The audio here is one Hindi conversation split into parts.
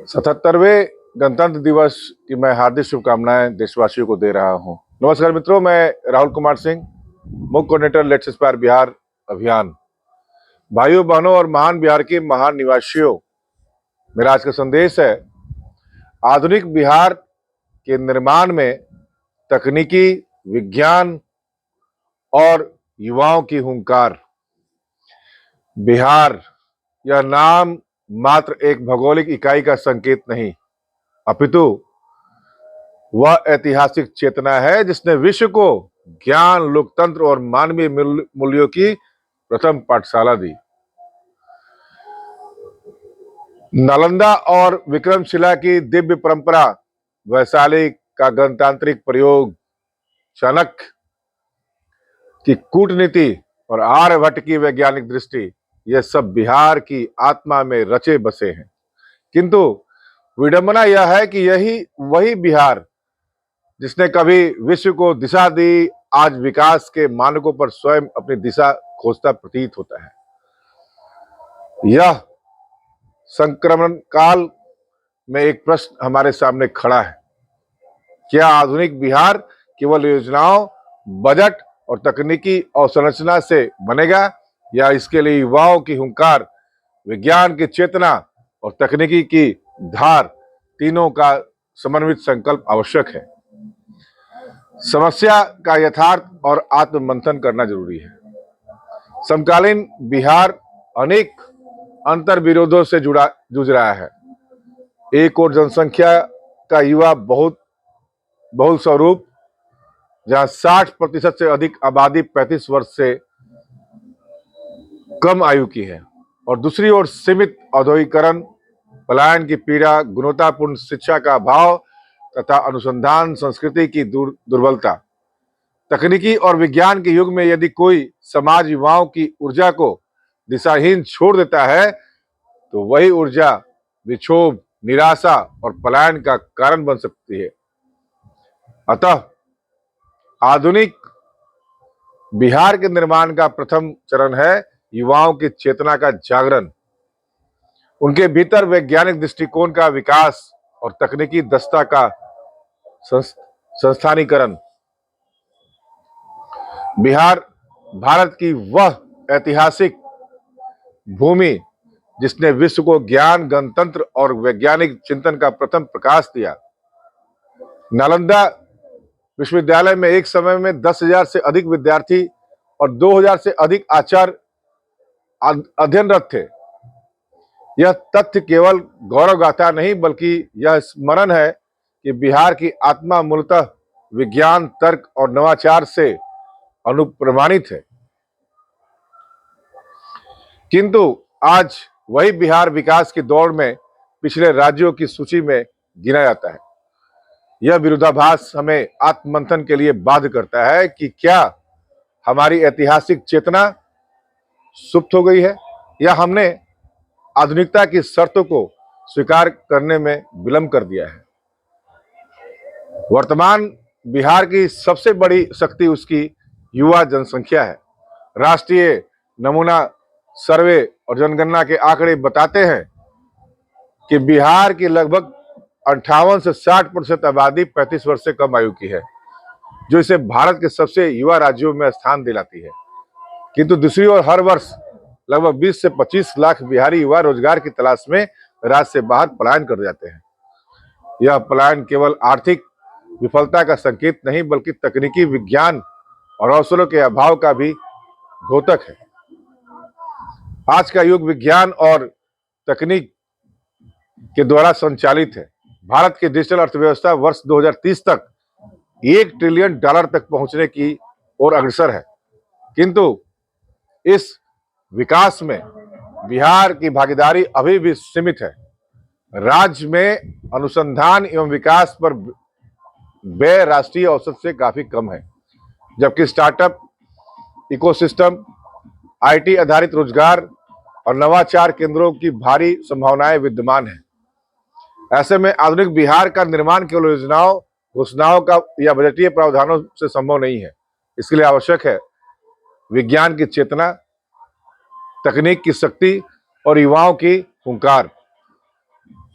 77वें गणतंत्र दिवस की मैं हार्दिक शुभकामनाएं देशवासियों को दे रहा हूं। नमस्कार मित्रों, मैं राहुल कुमार सिंह, मुख्य कोऑर्डिनेटर लेट्स इंस्पायर बिहार अभियान। भाइयों बहनों और महान बिहार के महान निवासियों, मेरा आज का संदेश है आधुनिक बिहार के निर्माण में तकनीकी, विज्ञान और युवाओं की हुंकार। बिहार यह नाम मात्र एक भौगोलिक इकाई का संकेत नहीं, अपितु वह ऐतिहासिक चेतना है जिसने विश्व को ज्ञान, लोकतंत्र और मानवीय मूल्यों की प्रथम पाठशाला दी। नालंदा और विक्रमशिला की दिव्य परंपरा, वैशाली का गणतांत्रिक प्रयोग, चाणक्य की कूटनीति और आर्यभट्ट की वैज्ञानिक दृष्टि, यह सब बिहार की आत्मा में रचे बसे हैं। किंतु विडंबना यह है कि यही वही बिहार जिसने कभी विश्व को दिशा दी, आज विकास के मानकों पर स्वयं अपनी दिशा खोजता प्रतीत होता है। यह संक्रमण काल में एक प्रश्न हमारे सामने खड़ा है, क्या आधुनिक बिहार केवल योजनाओं, बजट और तकनीकी अवसंरचना से बनेगा, या इसके लिए युवाओं की हुंकार, विज्ञान की चेतना और तकनीकी की धार, तीनों का समन्वित संकल्प आवश्यक है। समस्या का यथार्थ और आत्ममंथन करना जरूरी है। समकालीन बिहार अनेक अंतर विरोधों से जूझ रहा है। एक और जनसंख्या का युवा बहुल स्वरूप, जहां 60% से अधिक आबादी 35 वर्ष से कम आयु की है, और दूसरी ओर सीमित औद्योगिकरण, पलायन की पीड़ा, गुणवत्तापूर्ण शिक्षा का अभाव तथा अनुसंधान संस्कृति की दुर्बलता। तकनीकी और विज्ञान के युग में यदि कोई समाज युवाओं की ऊर्जा को दिशाहीन छोड़ देता है, तो वही ऊर्जा विक्षोभ, निराशा और पलायन का कारण बन सकती है। अतः आधुनिक बिहार के निर्माण का प्रथम चरण है युवाओं की चेतना का जागरण, उनके भीतर वैज्ञानिक दृष्टिकोण का विकास और तकनीकी दक्षता का संस्थानीकरण। बिहार भारत की वह ऐतिहासिक भूमि जिसने विश्व को ज्ञान, गणतंत्र और वैज्ञानिक चिंतन का प्रथम प्रकाश दिया। नालंदा विश्वविद्यालय में एक समय में 10,000 से अधिक विद्यार्थी और 2,000 से अधिक आचार्य अध्ययनरत थे। यह तथ्य केवल गौरव गाथा नहीं, बल्कि यह स्मरण है कि बिहार की आत्मा मूलतः विज्ञान, तर्क और नवाचार से अनुप्रमाणित है। किंतु आज वही बिहार विकास की दौड़ में पिछले राज्यों की सूची में गिना जाता है। यह विरोधाभास हमें आत्ममंथन के लिए बाध्य करता है कि क्या हमारी ऐतिहासिक चेतना सुप्त हो गई है, या हमने आधुनिकता की शर्तों को स्वीकार करने में विलंब कर दिया है। वर्तमान बिहार की सबसे बड़ी शक्ति उसकी युवा जनसंख्या है। राष्ट्रीय नमूना सर्वे और जनगणना के आंकड़े बताते हैं कि बिहार की लगभग 58 से 60% आबादी 35 वर्ष से कम आयु की है, जो इसे भारत के सबसे युवा राज्यों में स्थान दिलाती है। किंतु दूसरी ओर हर वर्ष लगभग 20 से 25 लाख बिहारी युवा रोजगार की तलाश में राज्य से बाहर पलायन कर जाते हैं। यह पलायन केवल आर्थिक विफलता का संकेत नहीं, बल्कि तकनीकी, विज्ञान और अवसरों के अभाव का भी द्योतक है। आज का युग विज्ञान और तकनीक के द्वारा संचालित है। भारत की डिजिटल अर्थव्यवस्था वर्ष 2030 तक $1 ट्रिलियन तक पहुंचने की ओर अग्रसर है। किंतु इस विकास में बिहार की भागीदारी अभी भी सीमित है। राज्य में अनुसंधान एवं विकास पर व्यय राष्ट्रीय औसत से काफी कम है, जबकि स्टार्टअप इकोसिस्टम, आईटी आधारित रोजगार और नवाचार केंद्रों की भारी संभावनाएं विद्यमान हैं। ऐसे में आधुनिक बिहार का निर्माण केवल योजनाओं, घोषणाओं का या बजटीय प्रावधानों से संभव नहीं है। इसके लिए आवश्यक है विज्ञान की चेतना, तकनीक की शक्ति और युवाओं की हुंकार।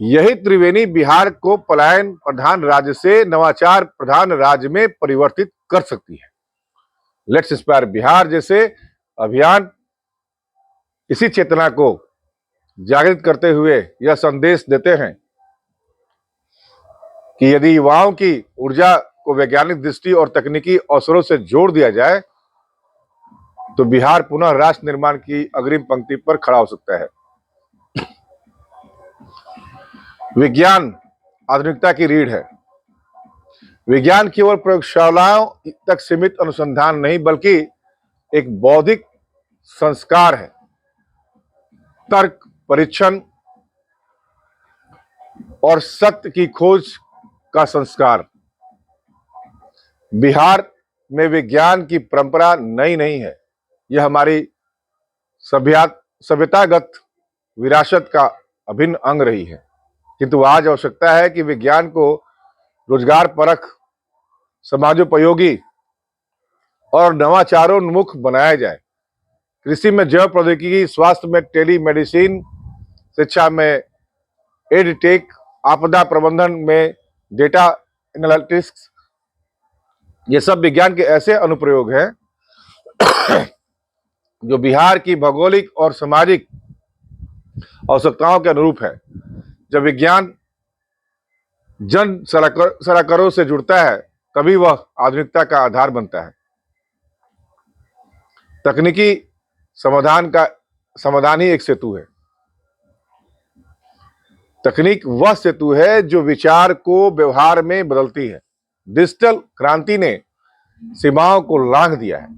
यही त्रिवेणी बिहार को पलायन प्रधान राज्य से नवाचार प्रधान राज्य में परिवर्तित कर सकती है। लेट्स इंस्पायर बिहार जैसे अभियान इसी चेतना को जागृत करते हुए यह संदेश देते हैं कि यदि युवाओं की ऊर्जा को वैज्ञानिक दृष्टि और तकनीकी अवसरों से जोड़ दिया जाए तो बिहार पुनः राष्ट्र निर्माण की अग्रिम पंक्ति पर खड़ा हो सकता है। विज्ञान आधुनिकता की रीढ़ है। विज्ञान केवल प्रयोगशालाओं तक सीमित अनुसंधान नहीं बल्कि एक बौद्धिक संस्कार है। तर्क, परीक्षण और सत्य की खोज का संस्कार। बिहार में विज्ञान की परंपरा नई नहीं है, यह हमारी सभ्यतागत विरासत का अभिन्न अंग रही है। किंतु आज आवश्यकता है कि विज्ञान को रोजगार परख, समाजोपयोगी और नवाचारोन्मुख बनाया जाए। कृषि में जैव प्रौद्योगिकी, स्वास्थ्य में टेलीमेडिसिन, शिक्षा में एडटेक, आपदा प्रबंधन में डेटा एनालिटिक्स, ये सब विज्ञान के ऐसे अनुप्रयोग हैं जो बिहार की भौगोलिक और सामाजिक आवश्यकताओं के अनुरूप है। जब विज्ञान जन सरोकारों से जुड़ता है तभी वह आधुनिकता का आधार बनता है। तकनीकी समाधान ही एक सेतु है। तकनीक वह सेतु है जो विचार को व्यवहार में बदलती है। डिजिटल क्रांति ने सीमाओं को लांघ दिया है।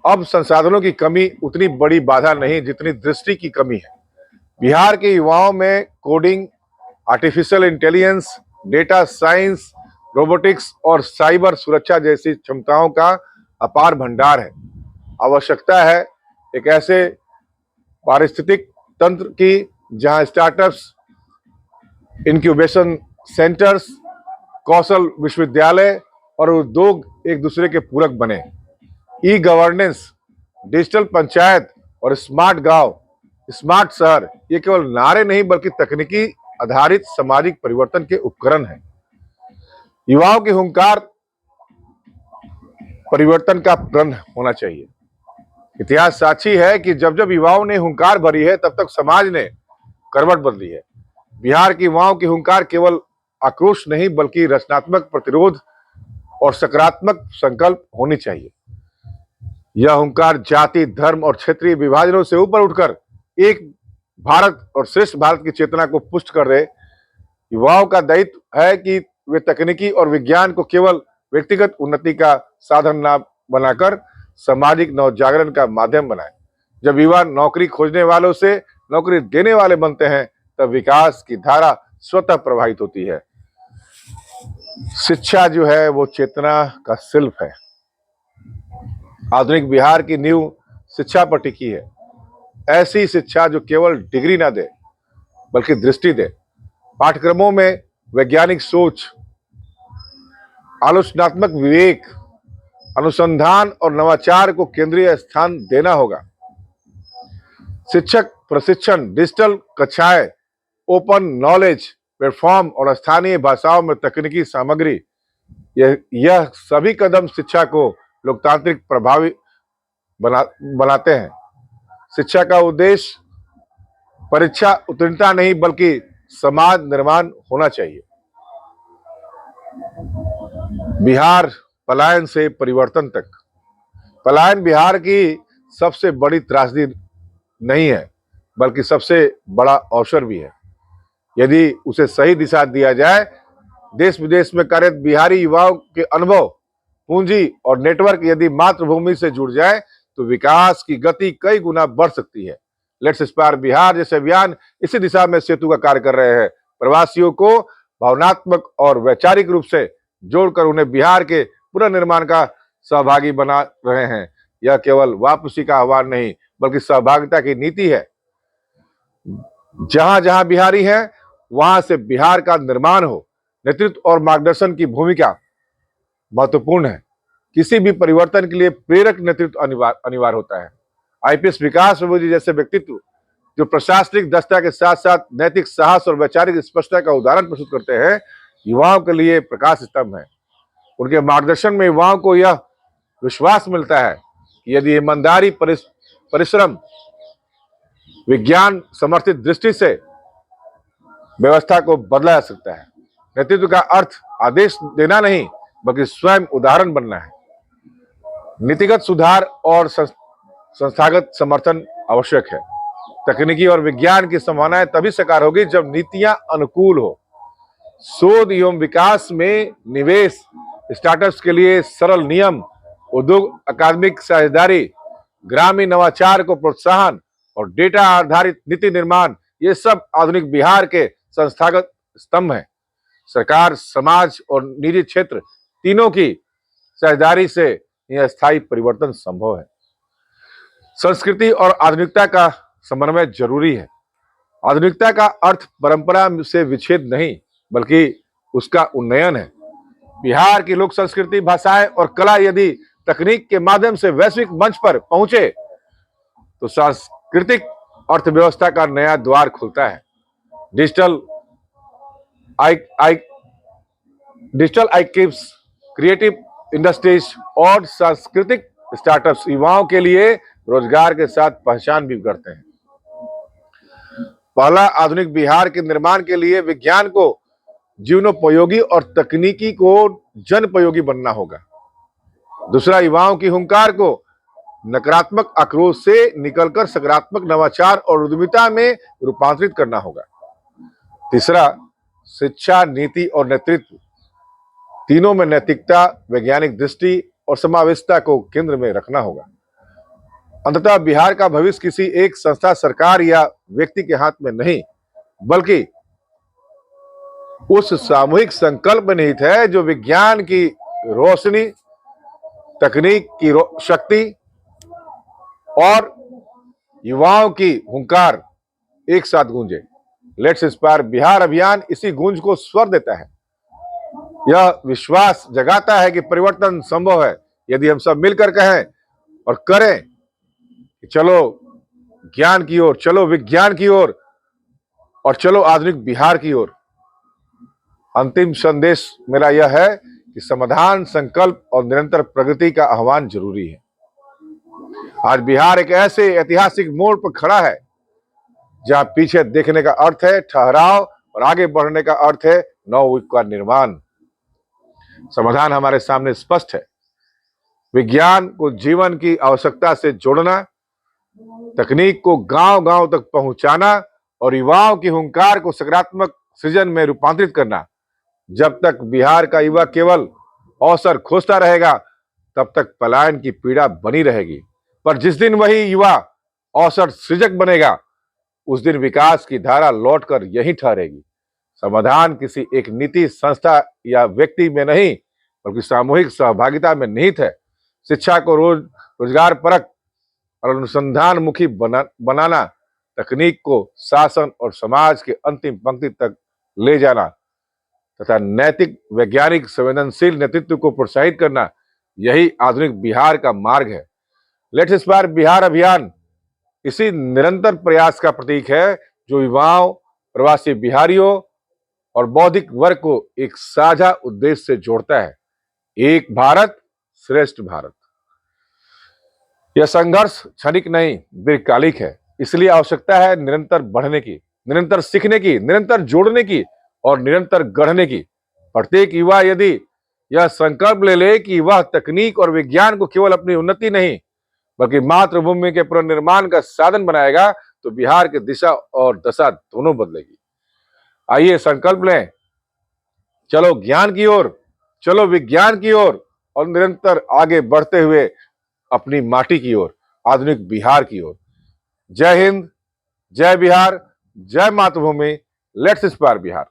अब संसाधनों की कमी उतनी बड़ी बाधा नहीं जितनी दृष्टि की कमी है। बिहार के युवाओं में coding, artificial intelligence, data science, robotics और साइबर सुरक्षा जैसी क्षमताओं का अपार भंडार है। आवश्यकता है एक ऐसे पारिस्थितिक तंत्र की जहां स्टार्टअप्स, इंक्यूबेशन सेंटर्स, कौशल विश्वविद्यालय और उद्योग एक दूसरे के पूरक बने। ई गवर्नेंस, डिजिटल पंचायत और स्मार्ट गांव, स्मार्ट शहर ये केवल नारे नहीं बल्कि तकनीकी आधारित सामाजिक परिवर्तन के उपकरण हैं। युवाओं की हुंकार परिवर्तन का प्रण होना चाहिए। इतिहास साक्षी है कि जब जब युवाओं ने हुंकार भरी है तब तक समाज ने करवट बदली है। बिहार के युवाओं की हुंकार केवल आक्रोश नहीं बल्कि रचनात्मक प्रतिरोध और सकारात्मक संकल्प होनी चाहिए। यह हुंकार जाति, धर्म और क्षेत्रीय विभाजनों से ऊपर उठकर एक भारत और श्रेष्ठ भारत की चेतना को पुष्ट कर रहे युवाओं का दायित्व है कि वे तकनीकी और विज्ञान को केवल व्यक्तिगत उन्नति का साधन न बनाकर सामाजिक नवजागरण का माध्यम बनाए। जब युवा नौकरी खोजने वालों से नौकरी देने वाले बनते हैं तब विकास की धारा स्वतः प्रवाहित होती है। शिक्षा जो है वो चेतना का शिल्प है। आधुनिक बिहार की नींव शिक्षा पर टिकी है। ऐसी शिक्षा जो केवल डिग्री ना दे बल्कि दृष्टि दे। पाठ्यक्रमों में वैज्ञानिक सोच, आलोचनात्मक विवेक, अनुसंधान और नवाचार को केंद्रीय स्थान देना होगा। शिक्षक प्रशिक्षण, डिजिटल कक्षाएं, ओपन नॉलेज प्लेटफॉर्म और स्थानीय भाषाओं में तकनीकी सामग्री, यह सभी कदम शिक्षा को लोकतांत्रिक प्रभावी बनाते हैं। शिक्षा का उद्देश्य परीक्षा उत्तीर्णता नहीं बल्कि समाज निर्माण होना चाहिए। बिहार पलायन से परिवर्तन तक। पलायन बिहार की सबसे बड़ी त्रासदी नहीं है बल्कि सबसे बड़ा अवसर भी है। यदि उसे सही दिशा दिया जाए, देश विदेश में कार्यरत बिहारी युवाओं के अनुभव, पूंजी और नेटवर्क यदि मातृभूमि से जुड़ जाए तो विकास की गति कई गुना बढ़ सकती है। लेट्स इंस्पायर बिहार जैसे अभियान इसी दिशा में सेतु का कार्य कर रहे हैं। प्रवासियों को भावनात्मक और वैचारिक रूप से जोड़कर उन्हें बिहार के पुनर्निर्माण का सहभागी बना रहे हैं। यह केवल वापसी का आह्वान नहीं बल्कि सहभागिता की नीति है। जहां जहां बिहारी हैं वहां से बिहार का निर्माण हो। नेतृत्व और मार्गदर्शन की भूमिका महत्वपूर्ण है। किसी भी परिवर्तन के लिए प्रेरक नेतृत्व अनिवार्य होता है। आईपीएस विकास बाबू जी जैसे व्यक्तित्व जो प्रशासनिक दक्षता के साथ साथ नैतिक साहस और वैचारिक स्पष्टता का उदाहरण प्रस्तुत करते हैं, युवाओं के लिए प्रकाश स्तंभ है। उनके मार्गदर्शन में युवाओं को यह विश्वास मिलता है कि यदि ईमानदारी, परिश्रम, विज्ञान समर्थित दृष्टि से व्यवस्था को बदला जा सकता है। नेतृत्व का अर्थ आदेश देना नहीं, बल्कि स्वयं उदाहरण बनना है। नीतिगत सुधार और संस्थागत समर्थन आवश्यक है। तकनीकी और विज्ञान की संभावनाएं तभी साकार होगी जब नीतियां अनुकूल हो। शोध एवं विकास में निवेश, स्टार्टअप्स के लिए सरल नियम, उद्योग अकादमिक साझेदारी, ग्रामीण नवाचार को प्रोत्साहन और डेटा आधारित नीति निर्माण, ये सब आधुनिक बिहार के संस्थागत स्तंभ हैं। सरकार, समाज और निजी क्षेत्र तीनों की साझेदारी से यह स्थायी परिवर्तन संभव है। संस्कृति और आधुनिकता का समन्वय जरूरी है। आधुनिकता का अर्थ परंपरा से विच्छेद नहीं, बल्कि उसका उन्नयन है। बिहार की लोक संस्कृति, भाषाएं और कला यदि तकनीक के माध्यम से वैश्विक मंच पर पहुंचे तो सांस्कृतिक अर्थव्यवस्था का नया द्वार खुलता है। डिजिटल आइकिव्स, क्रिएटिव इंडस्ट्रीज और सांस्कृतिक स्टार्टअप्स युवाओं के लिए रोजगार के साथ पहचान भी करते हैं। पहला, आधुनिक बिहार के निर्माण के लिए विज्ञान को जीवनोपयोगी और तकनीकी को जनोपयोगी बनना होगा। दूसरा, युवाओं की हुंकार को नकारात्मक आक्रोश से निकलकर सकारात्मक नवाचार और उद्यमिता में रूपांतरित करना होगा। तीसरा, शिक्षा, नीति और नेतृत्व तीनों में नैतिकता, वैज्ञानिक दृष्टि और समावेशिता को केंद्र में रखना होगा। अंततः बिहार का भविष्य किसी एक संस्था, सरकार या व्यक्ति के हाथ में नहीं, बल्कि उस सामूहिक संकल्प में निहित है जो विज्ञान की रोशनी, तकनीक की शक्ति और युवाओं की हुंकार एक साथ गूंजे। लेट्स इंस्पायर बिहार अभियान इसी गूंज को स्वर देता है। यह विश्वास जगाता है कि परिवर्तन संभव है यदि हम सब मिलकर कहें और करें कि चलो ज्ञान की ओर, चलो विज्ञान की ओर और चलो आधुनिक बिहार की ओर। अंतिम संदेश मेरा यह है कि समाधान, संकल्प और निरंतर प्रगति का आह्वान जरूरी है। आज बिहार एक ऐसे ऐतिहासिक मोड़ पर खड़ा है जहां पीछे देखने का अर्थ है ठहराव और आगे बढ़ने का अर्थ है नवयुग का निर्माण। समाधान हमारे सामने स्पष्ट है। विज्ञान को जीवन की आवश्यकता से जोड़ना, तकनीक को गांव-गांव तक पहुंचाना और युवाओं की हुंकार को सकारात्मक सृजन में रूपांतरित करना। जब तक बिहार का युवा केवल अवसर खोजता रहेगा, तब तक पलायन की पीड़ा बनी रहेगी। पर जिस दिन वही युवा अवसर सृजक बनेगा, उस दिन विकास की धारा लौटकर यहीं ठहरेगी। समाधान किसी एक नीति, संस्था या व्यक्ति में नहीं, बल्कि सामूहिक सहभागिता में निहित है। शिक्षा को रोजगार परक और अनुसंधान मुखी बनाना, तकनीक को शासन और समाज के अंतिम पंक्ति तक ले जाना तथा नैतिक, वैज्ञानिक, संवेदनशील नेतृत्व को प्रोत्साहित करना, यही आधुनिक बिहार का मार्ग है। लेट्स इंस्पायर बिहार अभियान इसी निरंतर प्रयास का प्रतीक है जो युवाओं, प्रवासी बिहारियों और बौद्धिक वर्ग को एक साझा उद्देश्य से जोड़ता है, एक भारत श्रेष्ठ भारत। यह संघर्ष क्षणिक नहीं, दीर्घकालिक है। इसलिए आवश्यकता है निरंतर बढ़ने की, निरंतर सीखने की, निरंतर जोड़ने की और निरंतर गढ़ने की। प्रत्येक युवा यदि यह संकल्प ले ले कि वह तकनीक और विज्ञान को केवल अपनी उन्नति नहीं, बल्कि मातृभूमि के पुनर्निर्माण का साधन बनाएगा, तो बिहार की दिशा और दशा दोनों बदलेगी। आइए संकल्प लें, चलो ज्ञान की ओर, चलो विज्ञान की ओर और निरंतर आगे बढ़ते हुए अपनी माटी की ओर, आधुनिक बिहार की ओर। जय हिंद, जय बिहार, जय मातृभूमि। Let's inspire Bihar.